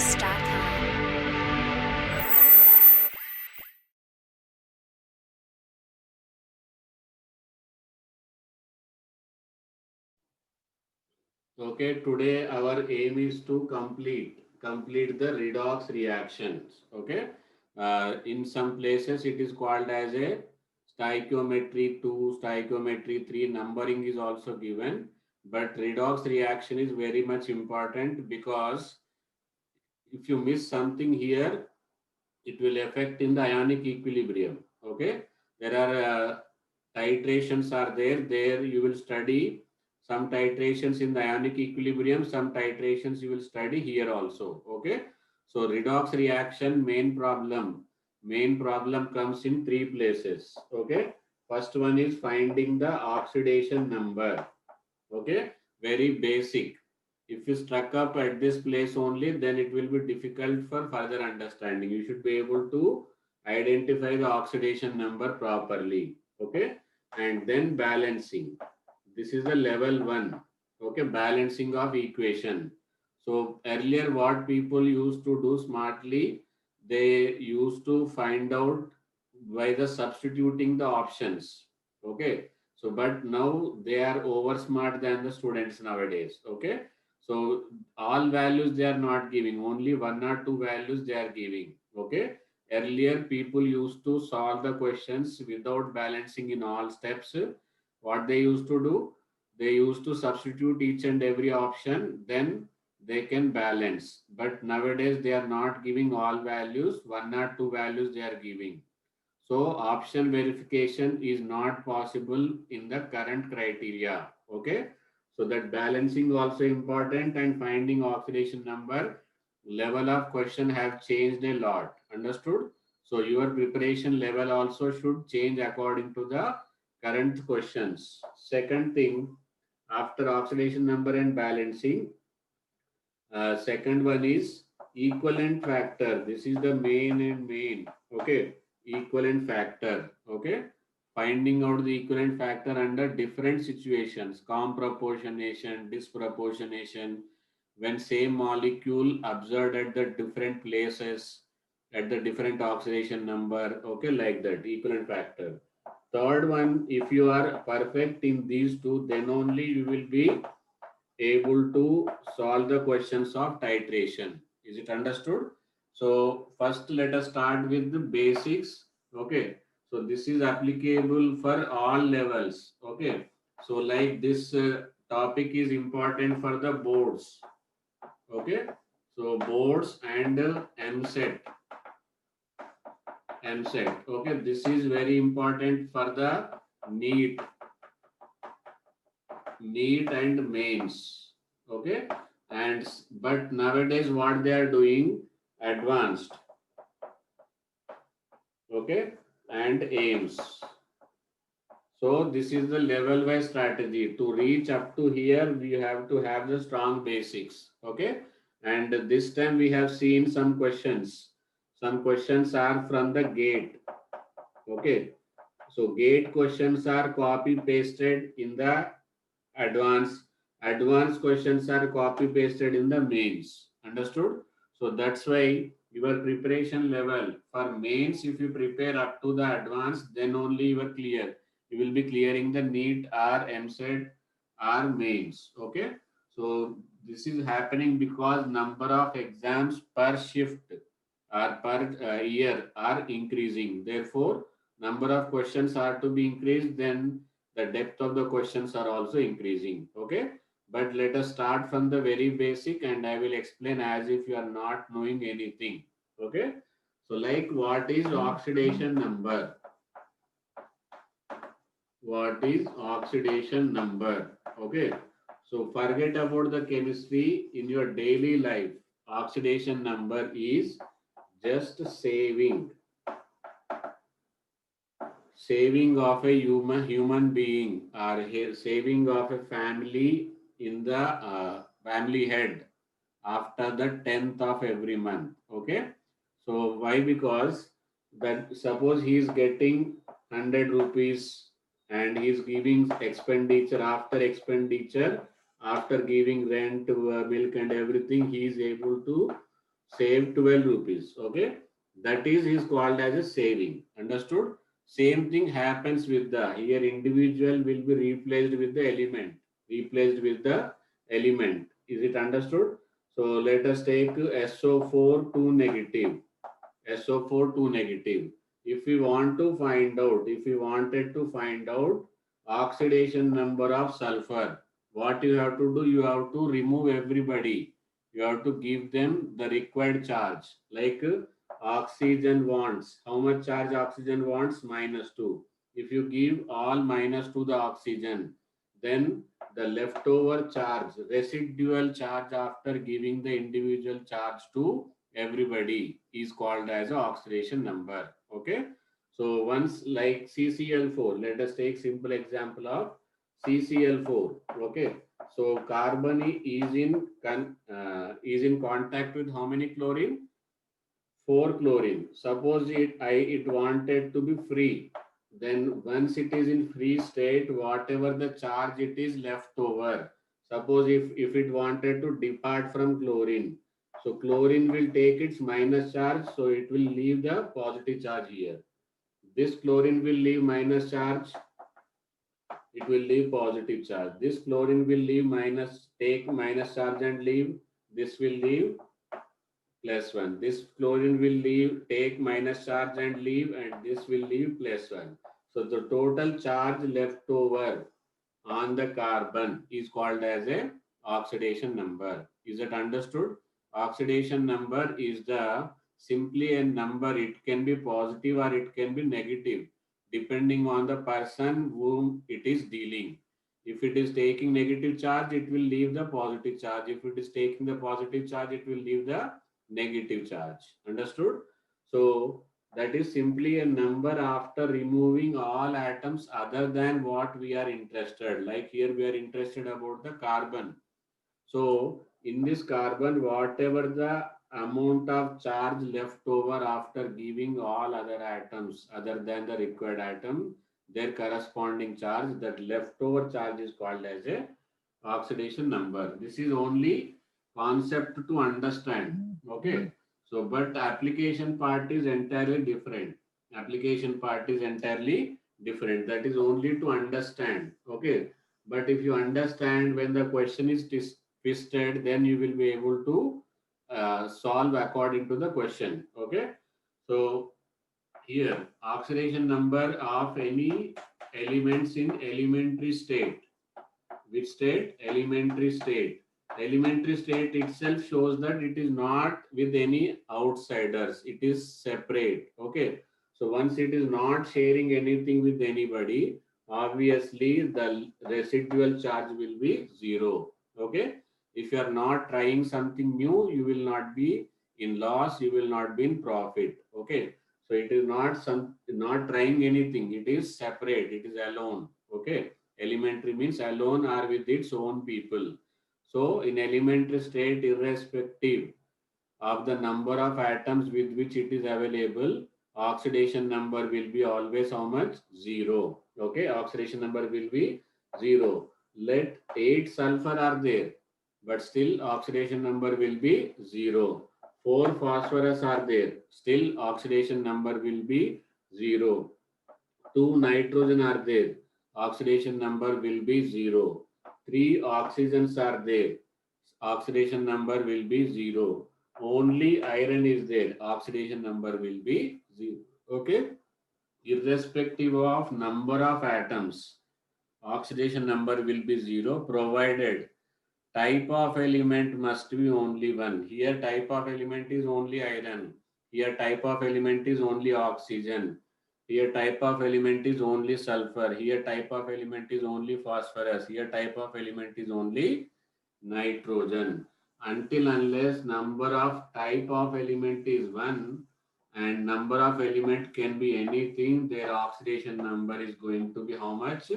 StudentsHouse.com. Okay, today our aim is to complete the redox reactions. Okay, in some places it is called as a stoichiometry 2, stoichiometry 3. Numbering is also given, but redox reaction is very much important because if you miss something here, it will affect in the ionic equilibrium. Okay, there are titrations are there. There you will study some titrations in the ionic equilibrium, some titrations you will study here also. Okay, so redox reaction main problem comes in three places. Okay, first one is finding the oxidation number. Okay, very basic. If you struck up at this place only, then it will be difficult for further understanding. You should be able to identify the oxidation number properly. Okay, and then balancing. This is the level one. Okay, balancing of equation. So earlier, what people used to do smartly, they used to find out by the substituting the options. Okay, so but now they are over smart than the students nowadays. Okay, so all values they are not giving, only one or two values they are giving. Okay, earlier people used to solve the questions without balancing in all steps. What they used to do, they used to substitute each and every option, then they can balance. But nowadays they are not giving all values, one or two values they are giving. So option verification is not possible in the current criteria. Okay. So that balancing also important, and finding oxidation number, level of question have changed a lot. Understood? So your preparation level also should change according to the current questions. Second thing, after oxidation number and balancing, second one is equivalent factor. This is the main. Okay, equivalent factor. Okay, finding out the equivalent factor under different situations, comproportionation, disproportionation, when same molecule observed at the different places, at the different oxidation number. Okay, like that, equivalent factor. Third one, if you are perfect in these two, then only you will be able to solve the questions of titration. Is it understood? So first let us start with the basics. Okay. So this is applicable for all levels. Okay. So like this topic is important for the boards. Okay. So boards and MSET. MSET. Okay. This is very important for the NEET, NEET and mains. Okay, and but nowadays what they are doing, advanced. Okay, and aims. So this is the level wise strategy. To reach up to here, we have to have the strong basics. Okay, and this time we have seen some questions. Some questions are from the gate. Okay, so gate questions are copy pasted in the advanced. Advanced questions are copy pasted in the mains. Understood? So that's why your preparation level for mains, if you prepare up to the advanced, then only you are clear. You will be clearing the NEET or MSET or mains. Okay. So this is happening because number of exams per shift or per year are increasing. Therefore, number of questions are to be increased. Then the depth of the questions are also increasing. Okay, but let us start from the very basic, and I will explain as if you are not knowing anything. Okay, so like what is oxidation number? What is oxidation number? Okay, so forget about the chemistry. In your daily life, oxidation number is just saving of a human being, or saving of a family in the family head after the 10th of every month. Okay, so why? Because that suppose he is getting 100 rupees and he is giving expenditure, after giving rent, milk and everything, he is able to save 12 rupees. Okay, that is called as a saving. Understood? Same thing happens with the here individual will be replaced with the element. Replaced with the element. Is it understood? So let us take SO4 to negative. SO4 to negative. If we want to find out, if we wanted to find out oxidation number of sulfur, what you have to do, you have to remove everybody. You have to give them the required charge. Like oxygen wants, how much charge oxygen wants? -2. If you give all -2 the oxygen, then the leftover charge, residual charge after giving the individual charge to everybody is called as a oxidation number. Okay, so once like CCl4, let us take simple example of CCl4. Okay, so carbon is in contact with how many chlorine? 4 chlorine. Suppose it wanted to be free, then once it is in free state, whatever the charge it is left over, suppose if it wanted to depart from chlorine, so chlorine will take its minus charge, so it will leave the positive charge here. This chlorine will leave minus charge, it will leave positive charge. This chlorine will leave minus, take minus charge and leave, this will leave +1. This chlorine will leave, take minus charge and leave, and this will leave +1. So the total charge left over on the carbon is called as a oxidation number. Is it understood? Oxidation number is the simply a number. It can be positive or it can be negative, depending on the person whom it is dealing. If it is taking negative charge, it will leave the positive charge. If it is taking the positive charge, it will leave the negative charge. Understood? So that is simply a number after removing all atoms other than what we are interested. Like here we are interested about the carbon. So in this carbon, whatever the amount of charge left over after giving all other atoms other than the required atom, their corresponding charge, that leftover charge is called as a oxidation number. This is only concept to understand. Okay. So, but application part is entirely different. Application part is entirely different. That is only to understand. Okay. But if you understand when the question is twisted, then you will be able to solve according to the question. Okay. So here oxidation number of any elements in elementary state. Which state? Elementary state. Elementary state itself shows that it is not with any outsiders. It is separate. Okay. So once it is not sharing anything with anybody, obviously the residual charge will be 0. Okay. If you are not trying something new, you will not be in loss. You will not be in profit. Okay. So it is not trying anything. It is separate. It is alone. Okay. Elementary means alone or with its own people. So in elementary state, irrespective of the number of atoms with which it is available, oxidation number will be always how much? 0. Okay, oxidation number will be 0. Let 8 sulfur are there, but still oxidation number will be 0. 4 phosphorus are there, still oxidation number will be 0. 2 nitrogen are there, oxidation number will be 0. 3 oxygens are there, oxidation number will be 0. Only iron is there, oxidation number will be 0. Okay, irrespective of number of atoms, oxidation number will be 0 provided type of element must be only one. Here type of element is only iron. Here type of element is only oxygen. Here type of element is only sulfur. Here type of element is only phosphorus. Here type of element is only nitrogen. Until unless number of type of element is 1 and number of element can be anything, their oxidation number is going to be how much?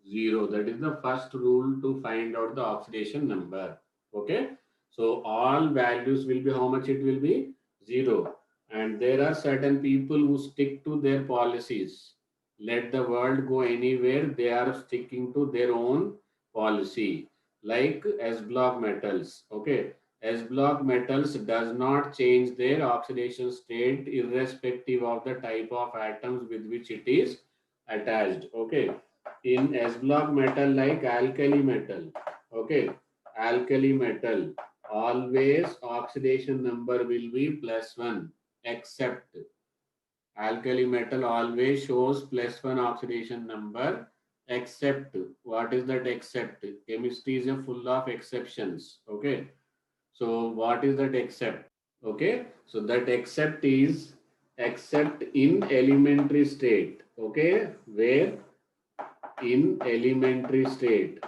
0. That is the first rule to find out the oxidation number. Okay. So all values will be how much it will be? 0. And there are certain people who stick to their policies. Let the world go anywhere, they are sticking to their own policy. Like S block metals. Okay. S block metals does not change their oxidation state irrespective of the type of atoms with which it is attached. Okay. In S block metal like alkali metal, okay, alkali metal, always oxidation number will be +1, except alkali metal always shows +1 oxidation number, except, what is that except? Chemistry is full of exceptions. Okay. So what is that except? Okay. So that except is except in elementary state. Okay. Where in elementary state.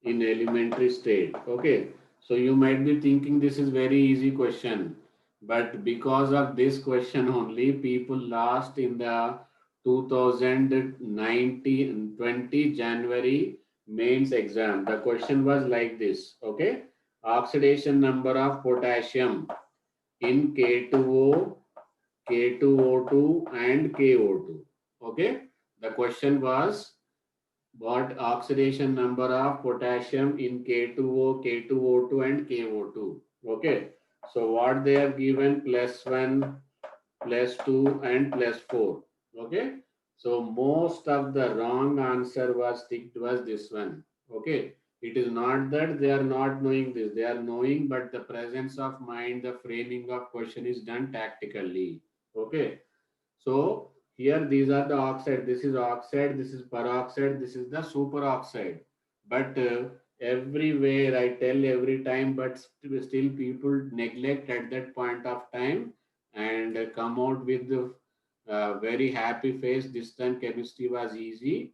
In elementary state. Okay. So you might be thinking this is very easy question, but because of this question only, people lost in the 2019 20 January mains exam. The question was like this. Okay. Oxidation number of potassium in K2O, K2O2 and KO2. Okay. The question was what oxidation number of potassium in K2O, K2O2 and KO2. Okay. So what they have given +1, +2 and +4. Okay. So most of the wrong answer was ticked was this one. Okay. It is not that they are not knowing this. They are knowing, but the presence of mind, the framing of question is done tactically. Okay. So here these are the oxide. This is oxide, this is peroxide, this is the superoxide. But everywhere I tell every time, but still people neglect at that point of time and come out with the very happy face. This time chemistry was easy.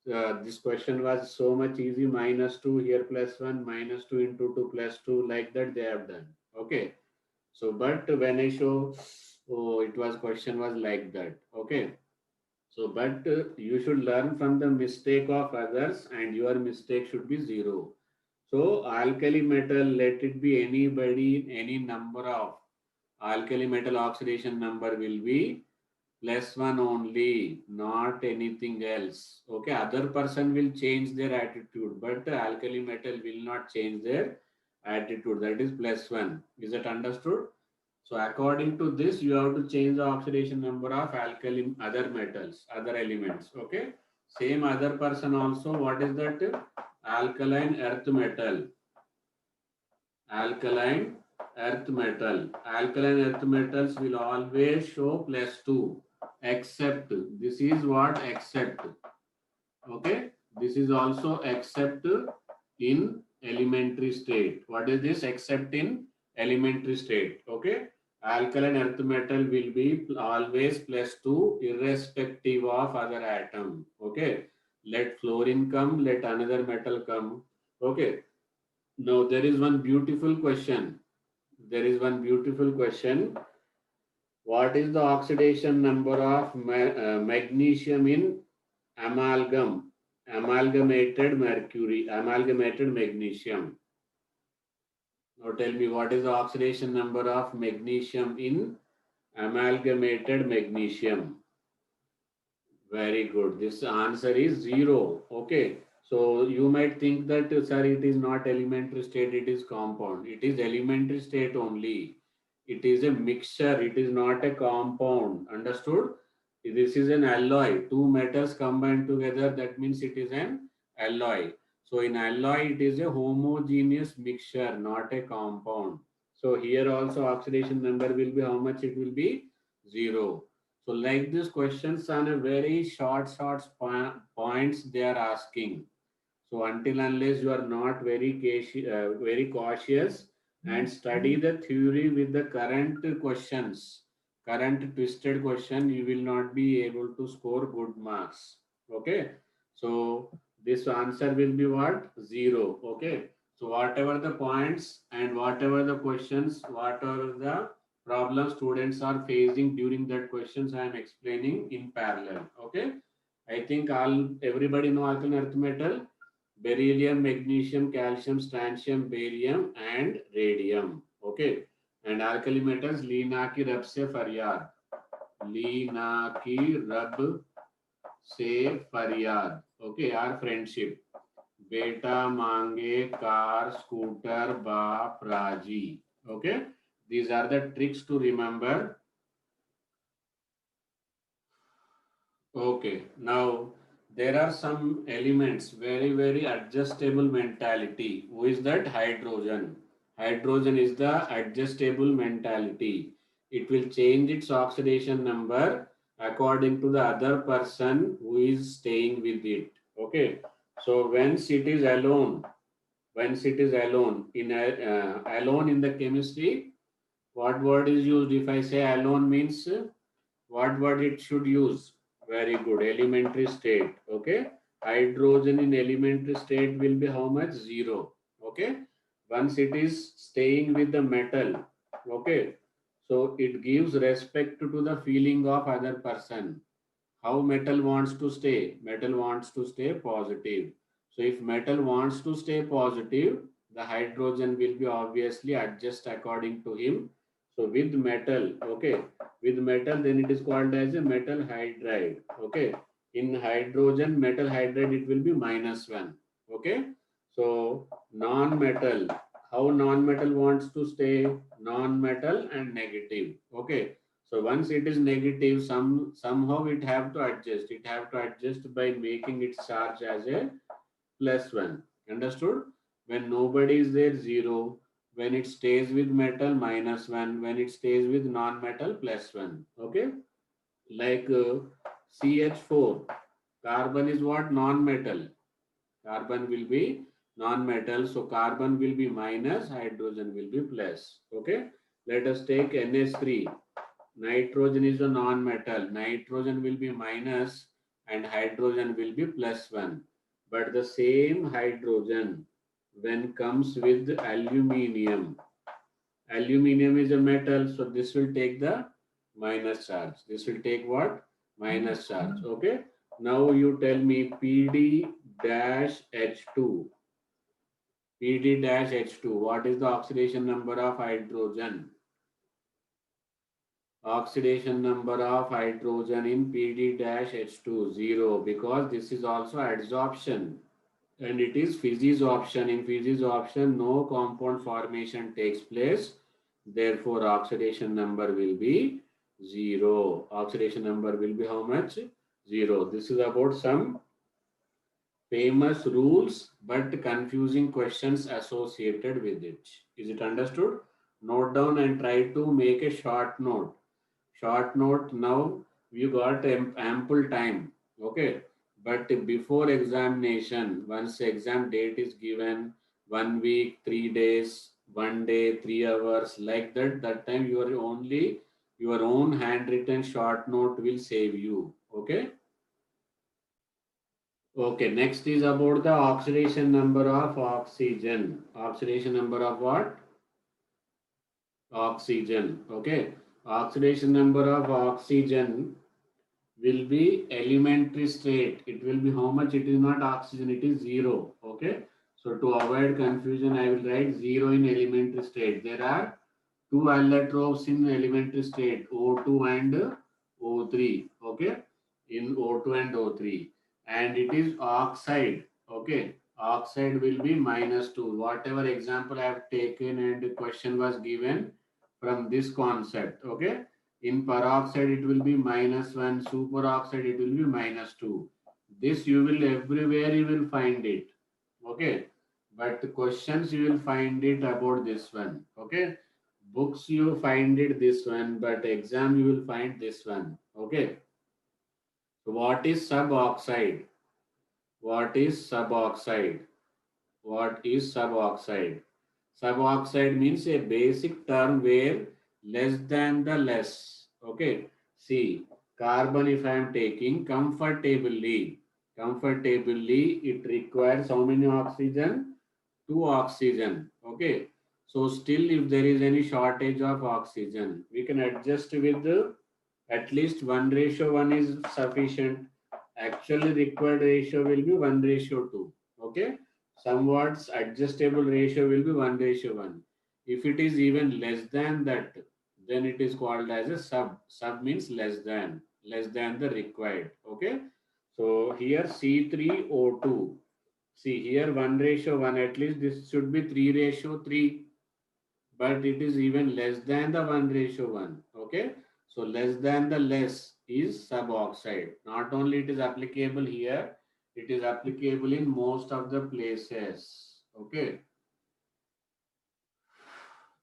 This question was so much easy. -2 here +1, -2 into 2 +2 like that they have done. Okay. So, but when I show, oh, it was question was like that. Okay. So, but you should learn from the mistake of others and your mistake should be zero. So, alkali metal, let it be anybody, any number of alkali metal oxidation number will be +1 only, not anything else. Okay. Other person will change their attitude, but alkali metal will not change their attitude. That is +1. Is that understood? So according to this, you have to change the oxidation number of alkaline other metals, other elements. Okay. Same other person also. What is that? Alkaline earth metal. Alkaline earth metal. Alkaline earth metals will always show +2. Except this is what except. Okay. This is also except in elementary state. What is this? Except in elementary state. Okay. Alkaline earth metal will be always +2 irrespective of other atom. Okay. Let fluorine come, let another metal come. Okay. Now there is one beautiful question. There is one beautiful question. What is the oxidation number of magnesium in amalgam? Amalgamated mercury, amalgamated magnesium. Now tell me what is the oxidation number of magnesium in amalgamated magnesium? Very good. This answer is 0. Okay. So you might think that, sir, it is not elementary state, it is compound. It is elementary state only. It is a mixture. It is not a compound. Understood? This is an alloy. Two metals combined together. That means it is an alloy. So in alloy, it is a homogeneous mixture, not a compound. So here also oxidation number will be how much? It will be 0. So like these questions on a very short points they are asking. So until unless you are not very cautious and study the theory with the current questions, current twisted question, you will not be able to score good marks. Okay. So this answer will be what? 0. Okay. So whatever the points and whatever the questions, whatever the problems students are facing during that questions, I am explaining in parallel. Okay. I think all everybody know alkaline earth metal, beryllium, magnesium, calcium, strontium, barium, and radium. Okay. And alkali metals, Leena की रब से फरियाद, लीना की रब से फरियाद. Okay, our friendship. Beta mange car, scooter, baap, Raji. Okay. These are the tricks to remember. Okay. Now there are some elements, very adjustable mentality. Who is that? Hydrogen. Hydrogen is the adjustable mentality. It will change its oxidation number according to the other person who is staying with it. Okay. So once it is alone, alone in the chemistry, what word is used? If I say alone means what word it should use? Very good. Elementary state. Okay. Hydrogen in elementary state will be how much? Zero. Okay. Once it is staying with the metal. Okay. So it gives respect to the feeling of other person. How metal wants to stay? Metal wants to stay positive. So if metal wants to stay positive, the hydrogen will be obviously adjust according to him. So with metal, okay, with metal, then it is called as a metal hydride. Okay. In hydrogen, metal hydride, it will be -1. Okay. So non-metal, how non-metal wants to stay? Non-metal and negative. Okay. So once it is negative, somehow it have to adjust. It have to adjust by making its charge as a +1. Understood? When nobody is there, 0. When it stays with metal, -1. When it stays with non-metal, +1. Okay? Like CH4. Carbon is what? Non-metal. Carbon will be non-metal. So carbon will be minus, hydrogen will be plus. Okay? Let us take NH3. Nitrogen is a non-metal. Nitrogen will be minus and hydrogen will be +1. But the same hydrogen when comes with aluminium. Aluminium is a metal, so this will take the minus charge. This will take what? Minus charge. Okay. Now you tell me PD dash H2. PD dash H2. What is the oxidation number of hydrogen? Oxidation number of hydrogen in PD-H2 0, because this is also adsorption and it is physisorption. In physisorption, no compound formation takes place. Therefore, oxidation number will be 0. Oxidation number will be how much? 0. This is about some famous rules but confusing questions associated with it. Is it understood? Note down and try to make a short note. Short note. Now you got ample time. Okay. But before examination, once exam date is given, 1 week, 3 days, 1 day, 3 hours, like that, that time your own handwritten short note will save you. Okay. Okay, next is about the oxidation number of oxygen. Oxidation number of what? Oxygen. Okay. Oxidation number of oxygen will be elementary state. It will be how much? It is not oxygen, it is 0. Okay. So to avoid confusion, I will write 0 in elementary state. There are two allotropes in elementary state, O2 and O3. Okay. In O2 and O3. And it is oxide. Okay. Oxide will be -2. Whatever example I have taken and the question was given from this concept. Okay. In peroxide, it will be -1. Superoxide, it will be -2. This you will everywhere you will find it. Okay. But the questions you will find it about this one. Okay. Books you find it this one, but exam you will find this one. Okay. So what is suboxide? What is suboxide? What is suboxide? Suboxide means a basic term where less than the less. Okay. See, carbon if I am taking comfortably, it requires how many oxygen? 2 oxygen. Okay. So still if there is any shortage of oxygen, we can adjust with at least 1:1 is sufficient. Actually required ratio will be 1:2. Okay. Somewhat adjustable ratio will be 1:1. If it is even less than that, then it is called as a sub. Sub means less than the required. Okay. So here C3O2. See here 1:1, at least this should be 3:3, but it is even less than the 1:1. Okay, so less than the less is suboxide. Not only it is applicable here, it is applicable in most of the places. Okay,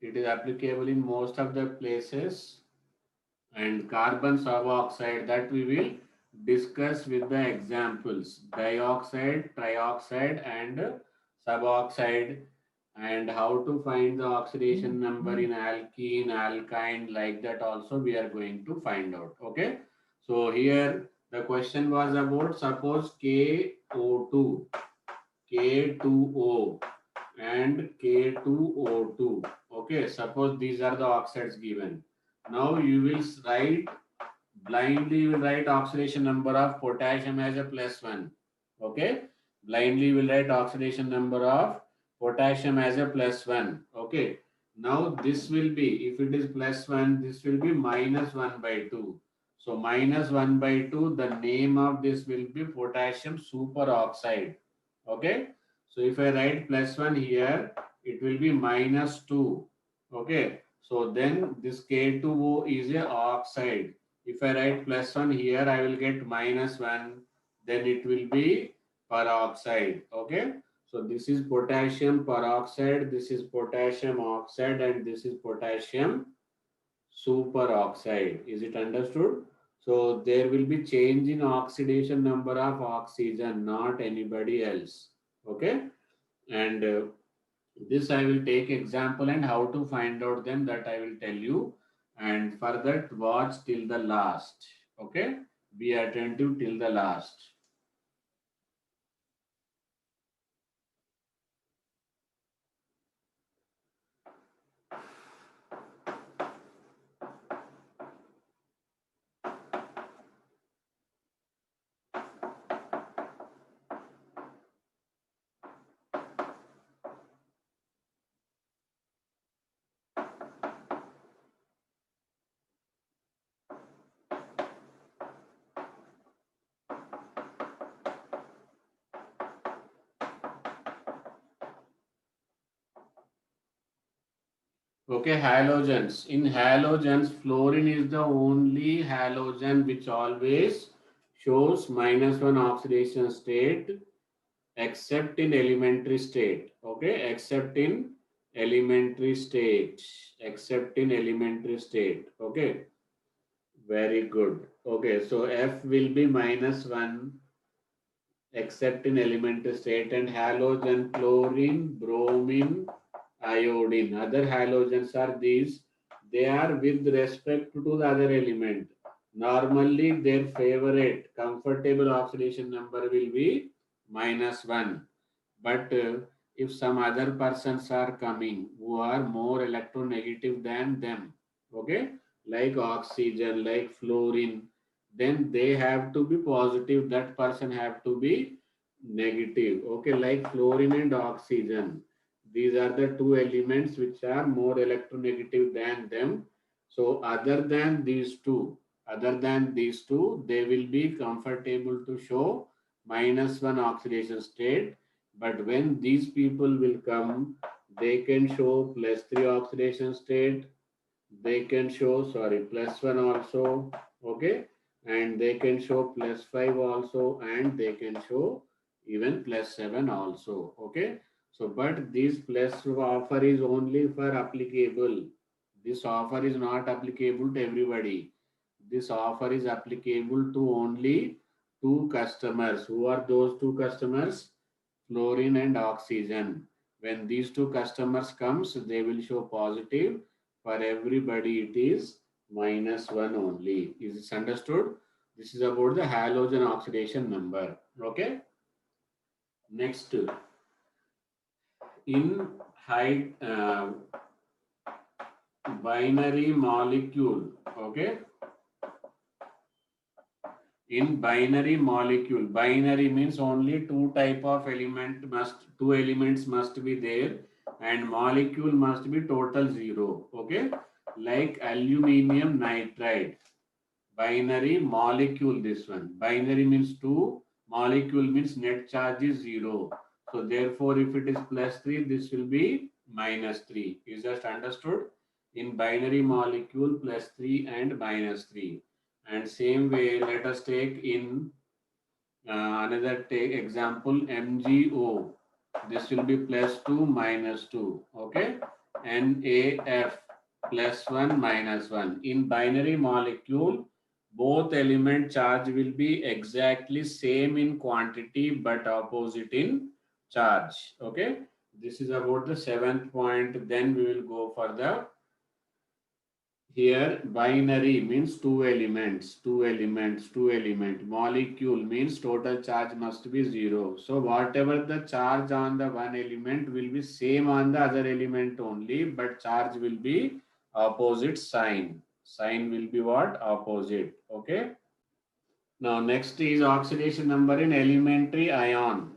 it is applicable in most of the places. And carbon suboxide, that we will discuss with the examples: dioxide, trioxide, and suboxide, and how to find the oxidation number in alkene, alkyne, like that also we are going to find out. Okay, so here the question was about, suppose KO2, K2O, and K2O2. Okay, suppose these are the oxides given. Now you will write blindly, you will write oxidation number of potassium as a +1. Okay, blindly you will write oxidation number of potassium as a +1. Okay, now this will be, if it is +1, this will be -1/2. So -1/2, the name of this will be potassium superoxide. Okay, so if I write +1 here, it will be -2. Okay, so then this K2O is a oxide. If I write +1 here, I will get -1. Then it will be peroxide. Okay, so this is potassium peroxide, this is potassium oxide, and this is potassium superoxide. Is it understood? So there will be change in oxidation number of oxygen, not anybody else. Okay, and this I will take example, and how to find out them, that I will tell you. And for that, watch till the last. Okay, be attentive till the last. Okay, halogens. In halogens, fluorine is the only halogen which always shows -1 oxidation state, except in elementary state. Okay, except in elementary state. Except in elementary state. Okay, very good. Okay, so F will be -1 except in elementary state, and halogen, chlorine, bromine, iodine. Other halogens are these. They are with respect to the other element. Normally, their favorite comfortable oxidation number will be -1. But if some other persons are coming who are more electronegative than them, okay, like oxygen, like fluorine, then they have to be positive. That person have to be negative. Okay, like fluorine and oxygen. These are the two elements which are more electronegative than them. So other than these two, they will be comfortable to show -1 oxidation state. But when these people will come, they can show +3 oxidation state. They can show, sorry, +1 also. Okay, and they can show +5 also, and they can show even +7 also. Okay, so but this plus offer is only for applicable. This offer is not applicable to everybody. This offer is applicable to only two customers. Who are those two customers? Fluorine and oxygen. When these two customers comes, they will show positive. For everybody, it is -1 only. Is this understood? This is about the halogen oxidation number. Okay. Next, in high binary molecule. Okay. In binary molecule, binary means only two elements must be there, and molecule must be total zero. Okay, like aluminium nitride, binary molecule. This one, binary means two, molecule means net charge is zero. So therefore, if it is plus 3, this will be minus 3. You just understood? In binary molecule, plus 3 and minus 3. And same way, let us take in another take example MgO. This will be plus 2 minus 2. Okay. NaF plus 1 minus 1. In binary molecule, both element charge will be exactly same in quantity but opposite in charge. Okay. This is about the seventh point. Then we will go for the here binary means two elements, two elements, two element. Molecule means total charge must be zero. So whatever the charge on the one element will be same on the other element only, but charge will be opposite sign. Sign will be what? Opposite. Okay. Now next is oxidation number in elementary ion.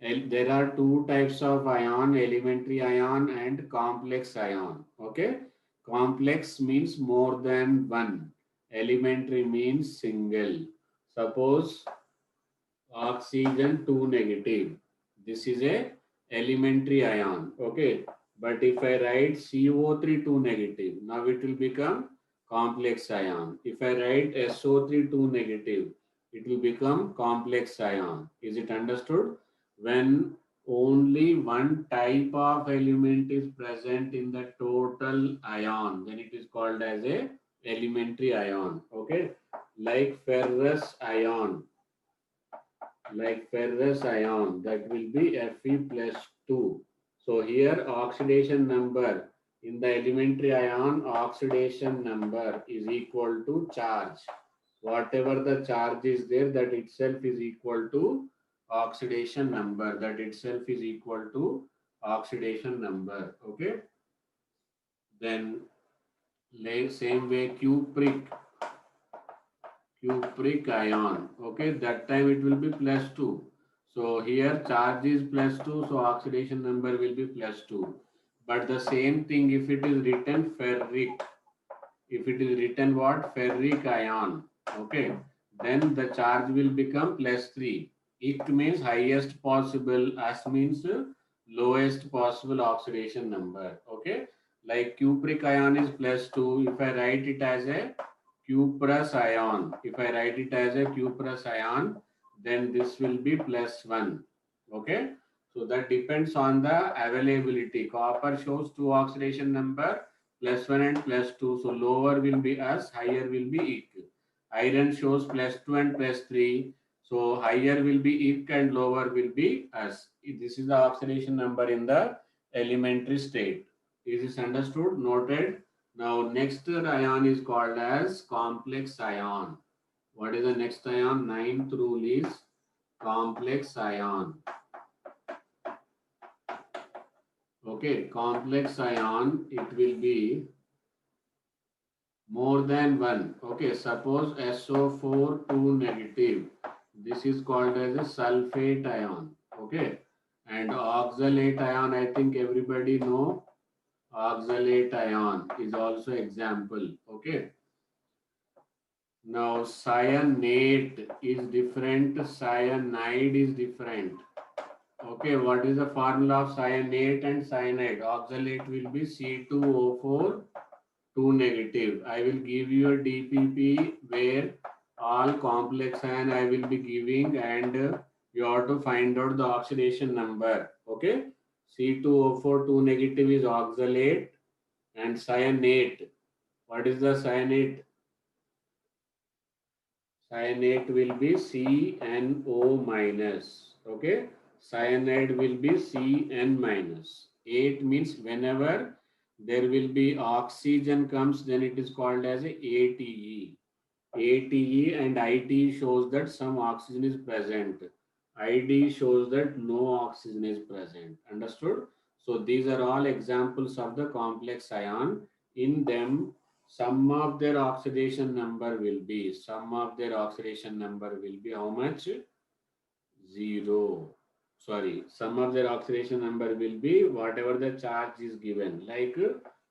There are two types of ion, elementary ion and complex ion. Okay. Complex means more than one. Elementary means single. Suppose oxygen 2 negative. This is a elementary ion. Okay. But if I write CO3 2 negative, now it will become complex ion. If I write SO3 2 negative, it will become complex ion. Is it understood? When only one type of element is present in the total ion, then it is called as a elementary ion. Okay. Like ferrous ion, that will be Fe plus 2. So here oxidation number in the elementary ion, oxidation number is equal to charge. Whatever the charge is there, that itself is equal to oxidation number. That itself is equal to oxidation number. Okay. Then same way cupric ion. Okay, that time it will be plus 2. So here charge is plus 2, so oxidation number will be plus 2. But the same thing if it is written ferric, if it is written what? Ferric ion. Okay, then the charge will become plus 3. Ic means highest possible, as means lowest possible oxidation number. Okay, like cupric ion is plus 2. If I write it as a cuprous ion, if I write it as a cuprous ion, then this will be plus 1. Okay, so that depends on the availability. Copper shows 2 oxidation number, plus 1 and plus 2. So lower will be us, higher will be ic. Iron shows plus 2 and plus 3. So higher will be ic and lower will be us. This is the oxidation number in the elementary state. Is this understood? Noted? Now next ion is called as complex ion. What is the next ion? Ninth rule is complex ion. Okay, complex ion, it will be more than one. Okay, suppose SO4 2 negative. This is called as a sulfate ion. Okay, and oxalate ion, I think everybody know. Oxalate ion is also example. Okay. Now cyanate is different. Cyanide is different. Okay, what is the formula of cyanate and cyanide? Oxalate will be C2O4 2 negative. I will give you a DPP where all complex ion I will be giving, and you have to find out the oxidation number. Okay, C2O4 2 negative is oxalate, and cyanate. What is the cyanate? Cyanate will be CNO minus. Okay, cyanide will be Cn minus. 8 means whenever there will be oxygen comes, then it is called as a ATE. ATE and IT shows that some oxygen is present. ID shows that no oxygen is present. Understood? So these are all examples of the complex ion. In them, sum of their oxidation number will be, how much? 0. Sorry, sum of their oxidation number will be whatever the charge is given. Like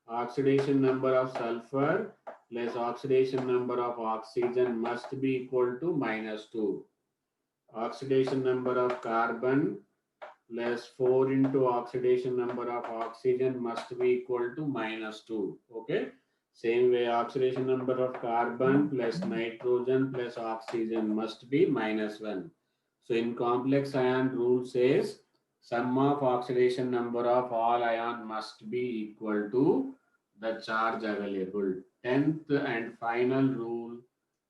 oxidation number of sulfur plus oxidation number of oxygen must be equal to -2. Oxidation number of carbon plus 4 into oxidation number of oxygen must be equal to -2. Okay. Same way, oxidation number of carbon plus nitrogen plus oxygen must be -1. So in complex ion rule says sum of oxidation number of all ion must be equal to the charge available. 10th and final rule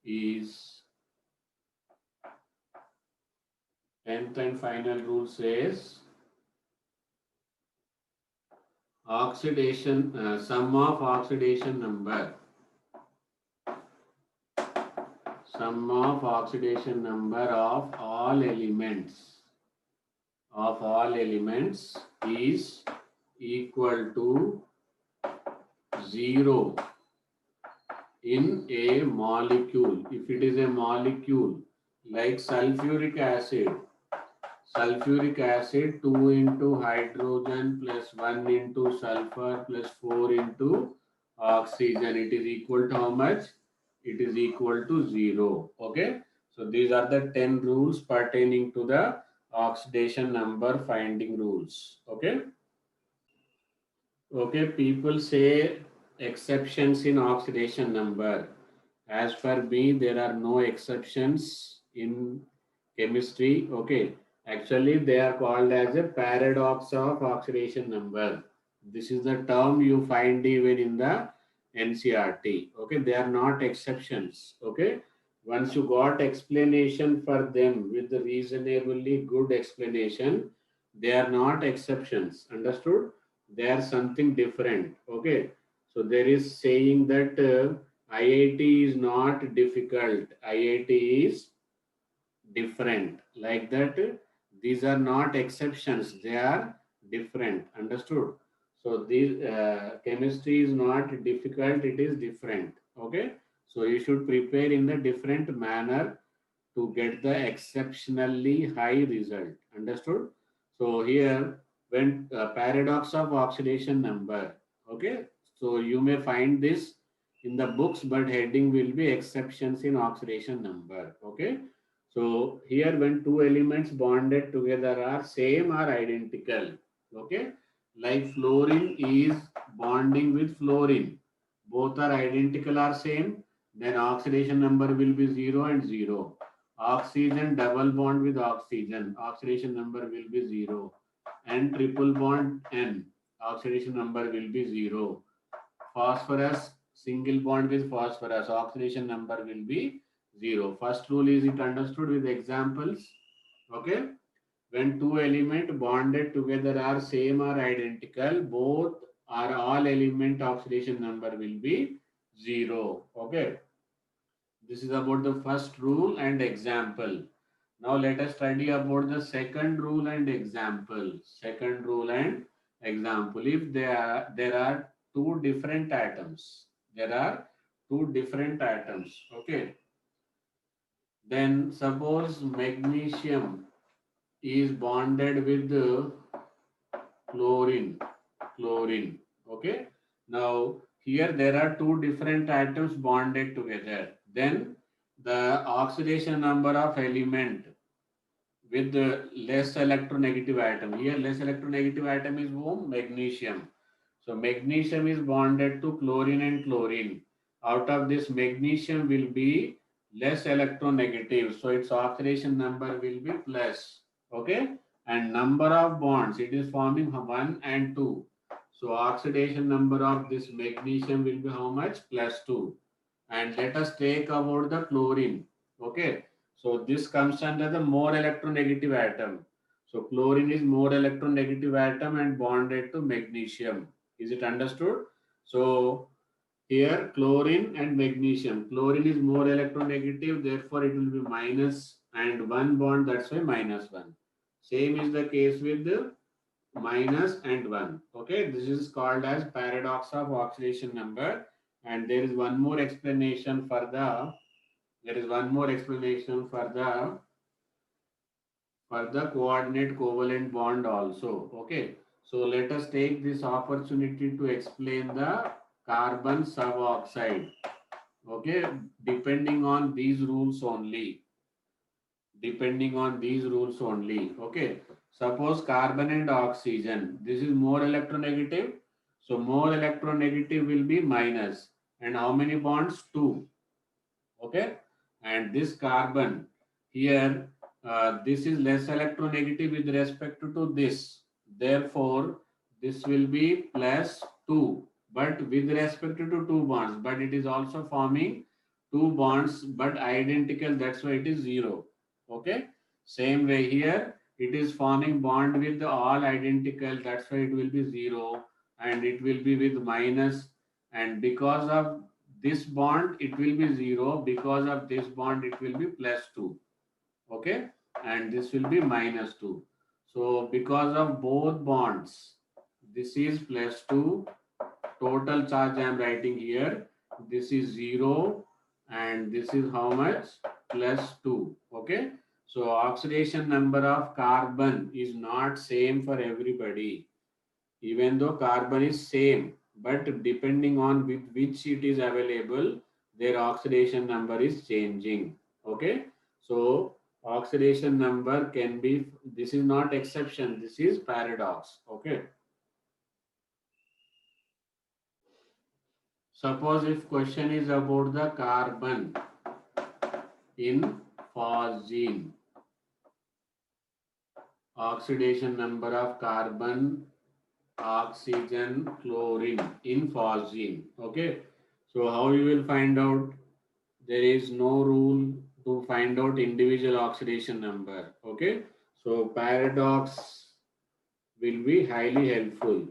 is 10th and final rule says oxidation sum of oxidation number of all elements is equal to 0 in a molecule. If it is a molecule like sulfuric acid, 2 into hydrogen plus 1 into sulfur plus 4 into oxygen, it is equal to how much? It is equal to 0. Okay. So these are the 10 rules pertaining to the oxidation number finding rules. Okay. Okay. People say exceptions in oxidation number. As per me, there are no exceptions in chemistry. Okay. Actually, they are called as a paradox of oxidation number. This is the term you find even in the NCRT. Okay. They are not exceptions. Okay. Once you got explanation for them with the reasonably good explanation, they are not exceptions. Understood? They are something different. Okay. So there is saying that IIT is not difficult. IIT is different. Like that, these are not exceptions. They are different. Understood? So this chemistry is not difficult. It is different. Okay. So you should prepare in the different manner to get the exceptionally high result. Understood? So here, when paradox of oxidation number. Okay. So you may find this in the books, but heading will be exceptions in oxidation number. Okay. So here when two elements bonded together are same or identical. Okay. Like fluorine is bonding with fluorine. Both are identical or same. Then oxidation number will be 0 and 0. Oxygen double bond with oxygen. Oxidation number will be 0. And triple bond N. Oxidation number will be 0. Phosphorus single bond with phosphorus, oxidation number will be 0. First rule is it understood with examples. Okay. When two elements bonded together are same or identical, both are all element oxidation number will be 0. Okay. This is about the first rule and example. Now let us study about the second rule and example. Second rule and example. If there are two different atoms, okay. Then suppose magnesium is bonded with the chlorine, okay. Now here there are two different atoms bonded together. Then the oxidation number of element with the less electronegative atom. Here less electronegative atom is whom? Magnesium. So magnesium is bonded to chlorine and chlorine. Out of this magnesium will be less electronegative. So its oxidation number will be plus. Okay. And number of bonds, it is forming 1 and 2. So oxidation number of this magnesium will be how much? Plus 2. And let us take about the chlorine. Okay. So this comes under the more electronegative atom. So chlorine is more electronegative atom and bonded to magnesium. Is it understood? So here chlorine and magnesium. Chlorine is more electronegative, therefore it will be minus and one bond, that's why -1. Same is the case with the minus and 1. Okay, this is called as paradox of oxidation number. And there is one more explanation for the coordinate covalent bond also. Okay. So let us take this opportunity to explain the carbon suboxide. Okay. Depending on these rules only. Okay. Suppose carbon and oxygen. This is more electronegative. So more electronegative will be minus. And how many bonds? Two. Okay. And this carbon here, this is less electronegative with respect to this. Therefore, this will be plus 2. But with respect to two bonds. But it is also forming two bonds but identical. That's why it is 0. Okay. Same way here. It is forming bond with all identical. That's why it will be 0. And it will be with minus. And because of this bond it will be 0, because of this bond it will be plus 2. Okay, and this will be minus 2. So because of both bonds this is plus 2. Total charge I am writing here, this is 0 and this is how much? Plus 2. Okay, so oxidation number of carbon is not same for everybody, even though carbon is same, but depending on with which it is available, their oxidation number is changing. Okay, so oxidation number can be, this is not exception, this is paradox. Okay, suppose if question is about the carbon in phosgene, oxidation number of carbon, oxygen, chlorine in phosgene. Okay, so how you will find out? There is no rule to find out individual oxidation number. Okay, so paradox will be highly helpful.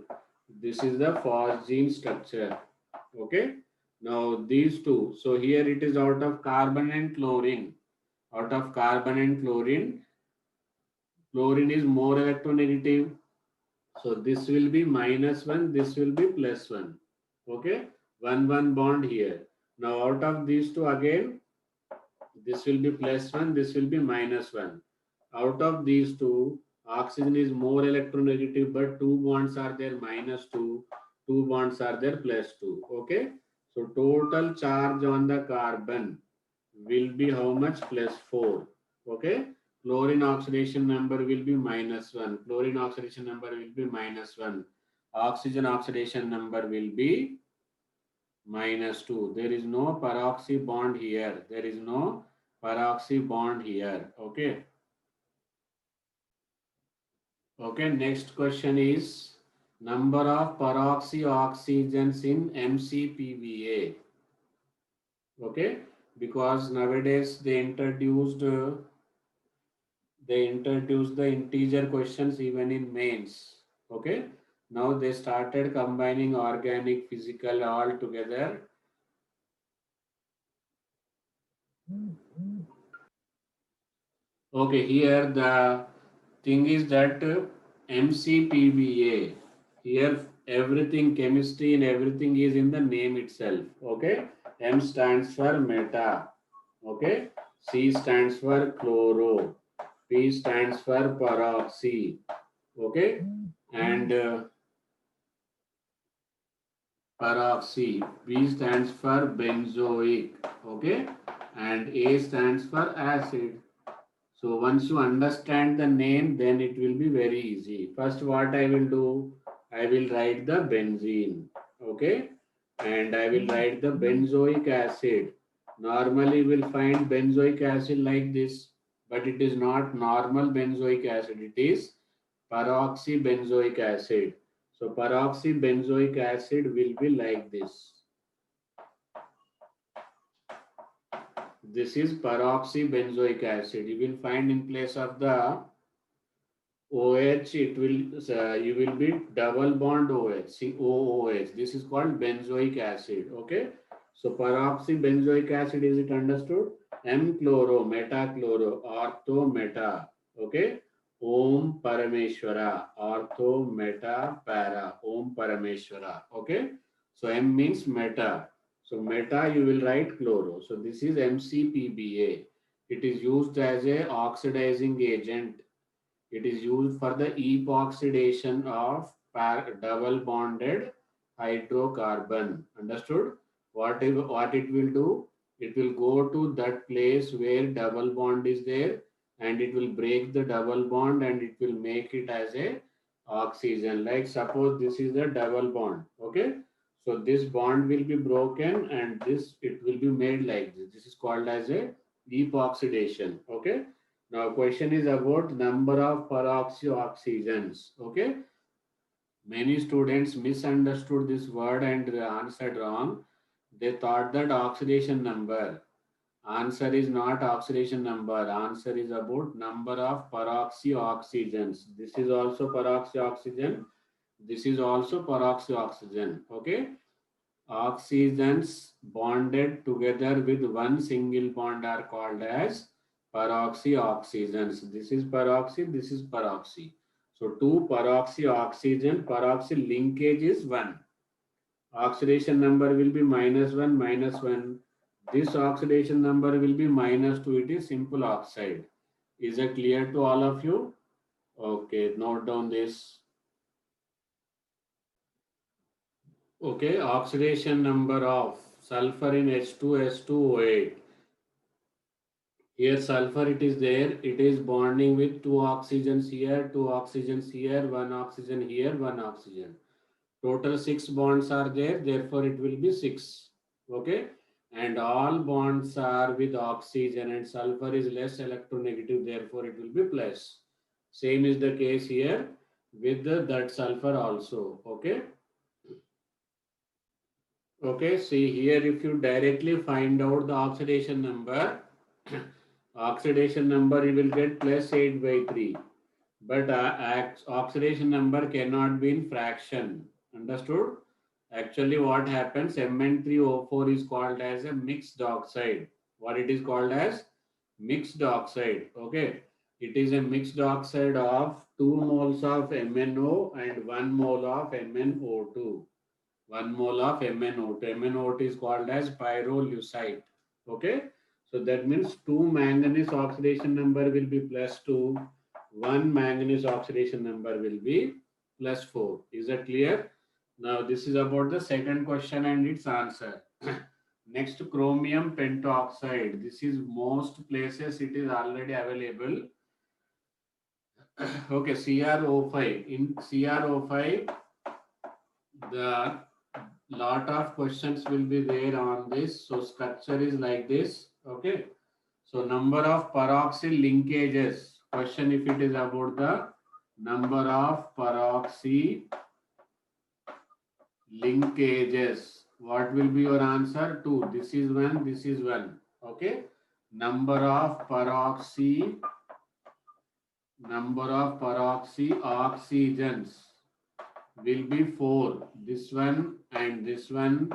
This is the phosgene structure. Okay, now these two, so here it is out of carbon and chlorine. Out of carbon and chlorine, chlorine is more electronegative, so this will be minus 1, this will be plus 1. Okay, 1 bond here. Now out of these two again, this will be plus 1, this will be minus 1. Out of these two, oxygen is more electronegative, but two bonds are there minus 2, two bonds are there plus 2. Okay, so total charge on the carbon will be how much? Plus 4. Okay, chlorine oxidation number will be minus 1, chlorine oxidation number will be minus 1, oxygen oxidation number will be minus 2. There is no peroxy bond here. There is no peroxy bond here. Okay. Okay. Next question is number of peroxy oxygens in MCPVA. Okay. Because nowadays they introduced the integer questions even in mains. Okay. Now they started combining organic, physical all together. Okay, here the thing is that MCPVA, here everything, chemistry and everything is in the name itself. Okay, M stands for meta. Okay, C stands for chloro, P stands for peroxy. Okay, and peroxy, B stands for benzoic. Okay, and A stands for acid. So once you understand the name, then it will be very easy. First, what I will do, I will write the benzene, okay? And I will write the benzoic acid. Normally, we will find benzoic acid like this, but it is not normal benzoic acid. It is peroxybenzoic acid. So peroxybenzoic acid will be like this. This is peroxybenzoic acid. You will find in place of the OH, it will you will be double bond OH, COOH. This is called benzoic acid. Okay, so peroxybenzoic acid, is it understood? M chloro, meta chloro, ortho meta. Okay, Om Parameshwara, ortho meta para, Om Parameshwara. Okay, so M means meta. So meta you will write chloro. So this is MCPBA. It is used as a oxidizing agent. It is used for the epoxidation of double bonded hydrocarbon. Understood? What it will do? It will go to that place where double bond is there and it will break the double bond and it will make it as a oxygen. Like suppose this is the double bond. Okay. So this bond will be broken and this it will be made like this. This is called as a epoxidation. Okay. Now question is about number of peroxyoxygens. Okay. Many students misunderstood this word and answered wrong. They thought that oxidation number. Answer is not oxidation number. Answer is about number of peroxyoxygens. This is also peroxyoxygen. This is also peroxyoxygen. Okay. Oxygens bonded together with one single bond are called as peroxyoxygens. This is peroxy, this is peroxy. So two peroxyoxygen, peroxy linkage is 1. Oxidation number will be -1, -1. This oxidation number will be -2. It is simple oxide. Is it clear to all of you? Okay, note down this. Okay, oxidation number of sulfur in H2SO8. Here sulfur it is there, it is bonding with 2 oxygens here, 2 oxygens here, 1 oxygen here, 1 oxygen. Total 6 bonds are there, therefore it will be 6. Okay, and all bonds are with oxygen and sulfur is less electronegative, therefore it will be plus. Same is the case here with that sulfur also. Okay. Okay, see here if you directly find out the oxidation number, oxidation number you will get +8/3. But oxidation number cannot be in fraction. Understood? Actually what happens, Mn3O4 is called as a mixed oxide. What it is called as? Mixed oxide. Okay. It is a mixed oxide of 2 moles of MnO and 1 mole of MnO2. 1 mole of MnO2. MnO2 is called as pyrolusite. Okay. So that means 2 manganese oxidation number will be +2. 1 manganese oxidation number will be +4. Is that clear? Now this is about the second question and its answer. Next, chromium pentoxide. This is most places it is already available. Okay, CrO5. In CrO5, the lot of questions will be there on this. So structure is like this. Okay. So number of peroxyl linkages. Question if it is about the number of peroxy linkages. What will be your answer? 2. This is 1. This is 1. Okay. Number of peroxy oxygens will be 4. This one and this one,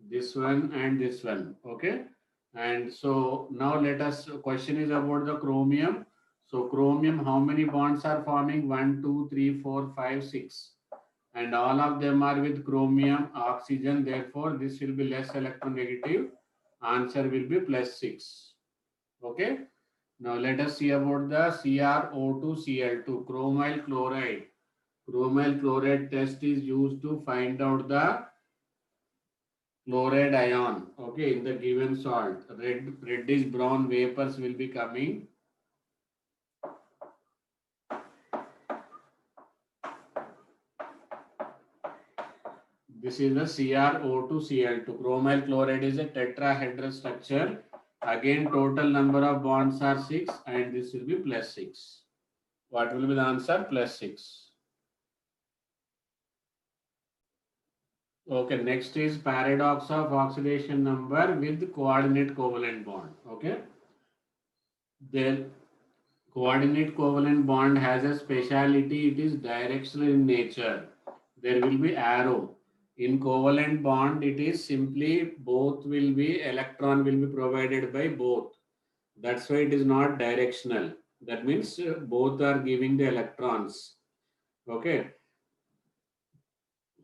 this one and this one. Okay. And so now let us, question is about the chromium. So chromium, how many bonds are forming? 1, 2, 3, 4, 5, 6. And all of them are with chromium oxygen. Therefore, this will be less electronegative. Answer will be +6. Okay. Now let us see about the CrO2Cl2, chromyl chloride. Chromyl chloride test is used to find out the chloride ion. Okay, in the given salt, reddish brown vapors will be coming. This is the CrO2Cl2. Chromyl chloride is a tetrahedral structure. Again, total number of bonds are 6 and this will be +6. What will be the answer? +6. Okay, next is paradox of oxidation number with coordinate covalent bond. Okay. The coordinate covalent bond has a speciality. It is directional in nature. There will be arrow. In covalent bond, it is simply both will be, electron will be provided by both. That's why it is not directional. That means both are giving the electrons. Okay.